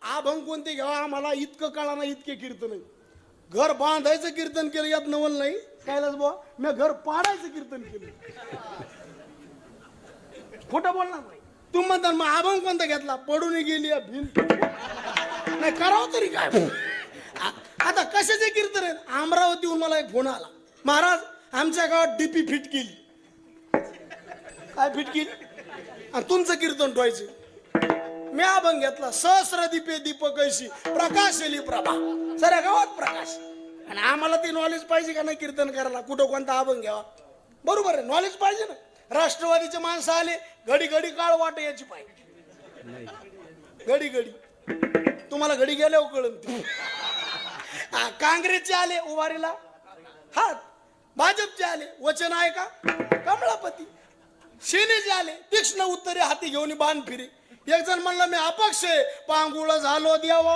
अभंग कोणते घ्यावा आम्हाला इतकं कळा ना, इतके कीर्तन आहे. घर बांधायचं कीर्तन केलं यात नवल नाही कायलाच बुवा. मी घर पाडायचं कीर्तन केलं. खोटं बोलणार नाही. तुम्ही म्हणता मग अभंग कोणता घेतला? पडून गेली भिंत. नाही करावं तरी काय. आता कशाचे कीर्तन आहे? अमरावतीहून मला एक फोन आला, महाराज आमच्या गावात डीपी फिट केली. काय फिट केली? आणि तुमचं कीर्तन ठेवायचं. मी अभंग घेतला, सहस्र दीपे दीपकैशी प्रकाशली प्रभा. साऱ्या गावात प्रकाश. आणि आम्हाला ते नॉलेज पाहिजे का नाही कीर्तन करायला, कुठं कोणता अभंग घ्यावा. बरोबर आहे, नॉलेज पाहिजे ना. राष्ट्रवादीचे माणसं आले, घडी घडी काळ वाट याची पाहिजे. घडी घडी तुम्हाला घडी गेल्यावर कळन. काँग्रेसचे आले उभारीला हात, भाजपचे आले वचन आहे का कमळापती, सेनेचे आले तीक्ष्ण उत्तरे हाती घेऊन बाण फिरे. एक जण म्हणलं मी अपक्ष आहे, पांगुळ झालो देवा.